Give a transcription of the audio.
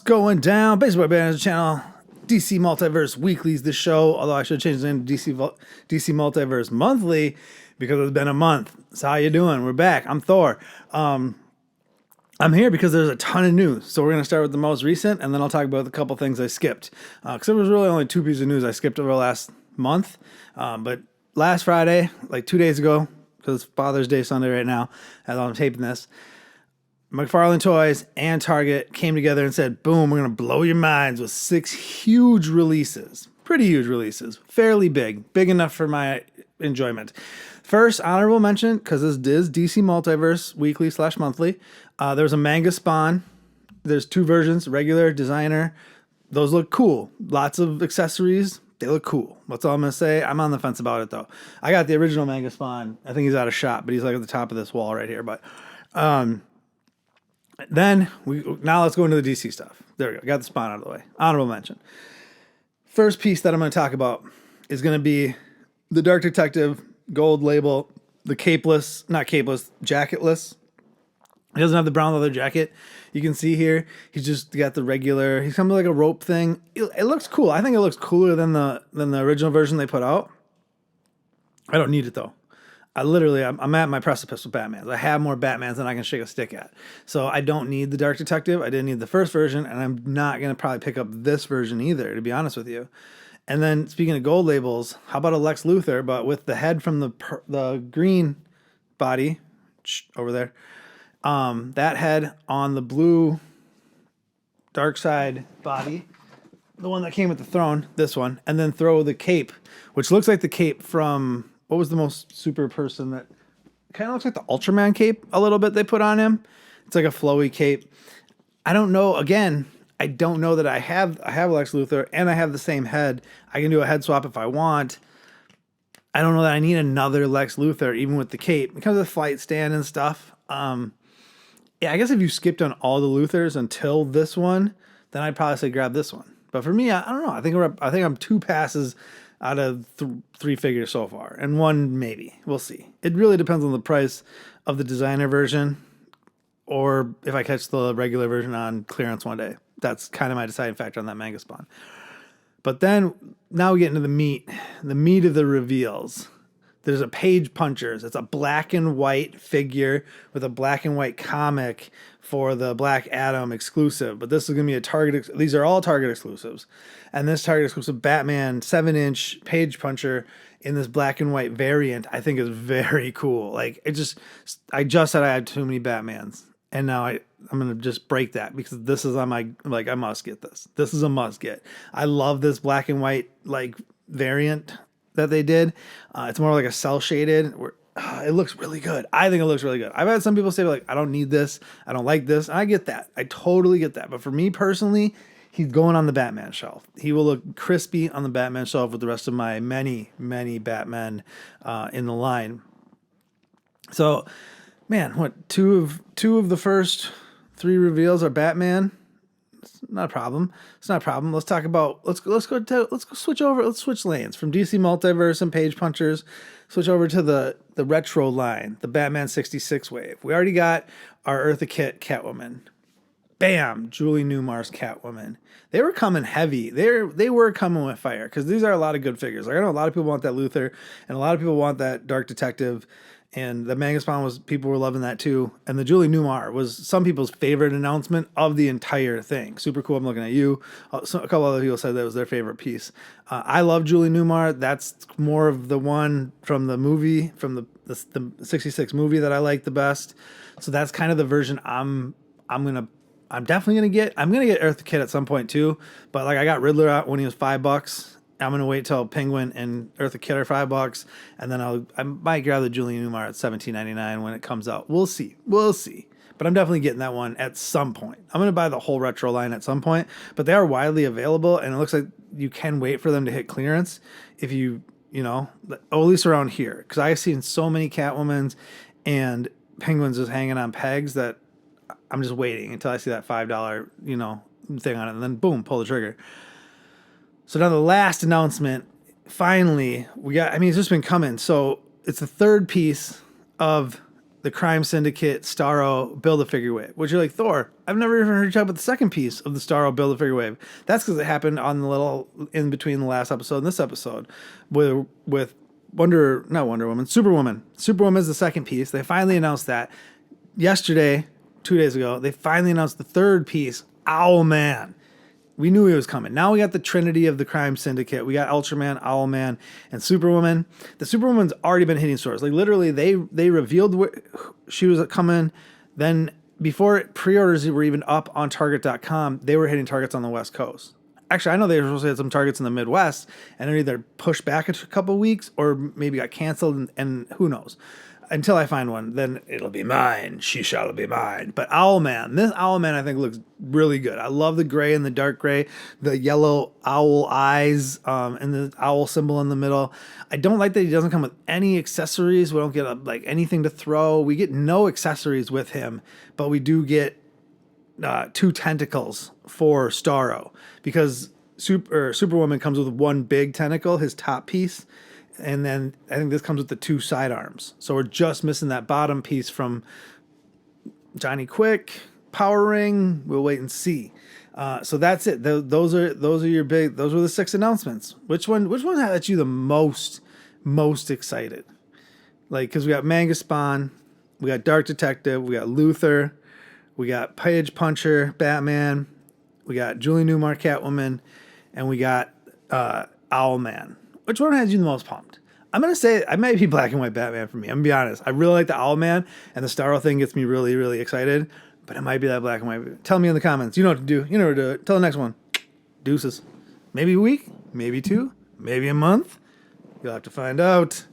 Going down? Baseball Banter channel. DC Multiverse Weekly is the show, although I should change the name to DC Multiverse Monthly because it's been a month. So how you doing? We're back. I'm Thor. I'm here because there's a ton of news. So we're going to start with the most recent, and then I'll talk about a couple things I skipped. Because there was really only two pieces of news I skipped over the last month. But last Friday, like 2 days ago, because it's Father's Day Sunday right now, as I'm taping this, McFarlane Toys and Target came together and said, boom, we're going to blow your minds with 6 huge releases. Pretty huge releases. Fairly big enough for my enjoyment. First, honorable mention, because this is DC Multiverse Weekly / Monthly. There's a manga spawn. There's 2 versions, regular, designer. Those look cool. Lots of accessories. They look cool. That's all I'm going to say. I'm on the fence about it, though. I got the original manga spawn. I think he's out of shot, but he's like at the top of this wall right here. But now let's go into the DC stuff. There we go. Got the spawn out of the way. Honorable mention. First piece that I'm going to talk about is going to be the Dark Detective gold label, the jacketless. He doesn't have the brown leather jacket. You can see here, he's just got the regular, he's kind of like a rope thing. It looks cool. I think it looks cooler than the original version they put out. I don't need it though. I'm at my precipice with Batmans. I have more Batmans than I can shake a stick at. So I don't need the Dark Detective. I didn't need the first version, and I'm not going to probably pick up this version either, to be honest with you. And then speaking of gold labels, how about a Lex Luthor, but with the head from the green body over there, that head on the blue dark side body, the one that came with the throne, this one, and then throw the cape, which looks like the cape from... What was the most super person that kind of looks like the Ultraman cape a little bit they put on him? It's like a flowy cape. I don't know. Again, I don't know that I have Lex Luthor and I have the same head. I can do a head swap if I want. I don't know that I need another Lex Luthor even with the cape because of the flight stand and stuff. Yeah, I guess if you skipped on all the Luthors until this one, then I'd probably say grab this one. But for me, I don't know. I think I'm 2 passes out of 3 figures so far, and 1 maybe. We'll see. It really depends on the price of the designer version, or if I catch the regular version on clearance one day. That's kind of my deciding factor on that manga spawn. But then, now we get into the meat of the reveals. There's a Page Punchers. It's a black and white figure with a black and white comic for the Black Adam exclusive. But this is going to be a Target. These are all Target exclusives. And this Target exclusive Batman 7-inch Page Puncher in this black and white variant, I think is very cool. Like, I just said I had too many Batmans. And now I'm going to just break that because this is on my, like, I must get this. This is a must get. I love this black and white, like, variant that they did. It's more like a cell shaded. It looks really good. I think it looks really good. I've had some people say like, I don't need this. I don't like this. And I get that. I totally get that. But for me personally, he's going on the Batman shelf. He will look crispy on the Batman shelf with the rest of my many, many Batmen in the line. So, man, what, two of the first 3 reveals are Batman? It's not a problem. Let's talk about let's switch lanes from DC Multiverse and Page Punchers, switch over to the retro line, the Batman 66 wave. We already got our Eartha Kitt Catwoman. Bam, Julie Newmar's Catwoman. They were coming heavy. They were coming with fire because these are a lot of good figures. Like, I know a lot of people want that Luthor and a lot of people want that Dark Detective. And the manga spawn people were loving that too. And the Julie Newmar was some people's favorite announcement of the entire thing. Super cool. I'm looking at you. A couple other people said that was their favorite piece. I love Julie Newmar. That's more of the one from the movie, from the 66 movie that I like the best. So that's kind of the version I'm definitely gonna get. I'm gonna get Eartha Kitt at some point too. But like, I got Riddler out when he was $5. I'm going to wait till Penguin and Eartha Kitt are $5, and then I might grab the Julie Newmar at $17.99 when it comes out. We'll see. But I'm definitely getting that one at some point. I'm going to buy the whole retro line at some point, but they are widely available, and it looks like you can wait for them to hit clearance if at least around here, because I've seen so many Catwomans and Penguins just hanging on pegs that I'm just waiting until I see that $5, thing on it, and then boom, pull the trigger. So now the last announcement, finally, it's just been coming. So it's the third piece of the Crime Syndicate Starro Build-A-Figure Wave, which you're like, Thor, I've never even heard you talk about the second piece of the Starro Build-A-Figure Wave. That's because it happened on the little in between the last episode and this episode with Superwoman. Superwoman is the second piece. They finally announced that yesterday, 2 days ago. They finally announced the third piece, Owlman. We knew he was coming. Now we got the trinity of the Crime Syndicate. We got Ultraman, Owlman, and Superwoman. The Superwoman's already been hitting stores. Like literally, they revealed she was coming. Then before pre-orders were even up on Target.com, they were hitting targets on the West Coast. Actually, I know they were supposed to hit some targets in the Midwest, and they're either pushed back a couple weeks or maybe got canceled, and who knows. Until I find one, then it'll be mine. She shall be mine. But Owlman, this Owlman I think looks really good. I love the gray and the dark gray, the yellow owl eyes, and the owl symbol in the middle. I don't like that he doesn't come with any accessories. We don't get like anything to throw. We get no accessories with him, but we do get 2 tentacles for Starro because Superwoman comes with one big tentacle, his top piece. And then I think this comes with the 2 sidearms. So we're just missing that bottom piece from Johnny Quick, Power Ring. We'll wait and see. So that's it. Those are the 6 announcements. Which one had you the most excited? Like, because we got Manga Spawn, we got Dark Detective, we got Luthor, we got Page Puncher, Batman, we got Julie Newmar, Catwoman, and we got Owlman. Which one has you the most pumped? I'm going to say I might be Black and White Batman for me. I'm going to be honest. I really like the Owlman, and the Starro thing gets me really, really excited. But it might be that Black and White. Tell me in the comments. You know what to do. You know where to do it. Till the next one. Deuces. Maybe a week. Maybe 2. Maybe a month. You'll have to find out.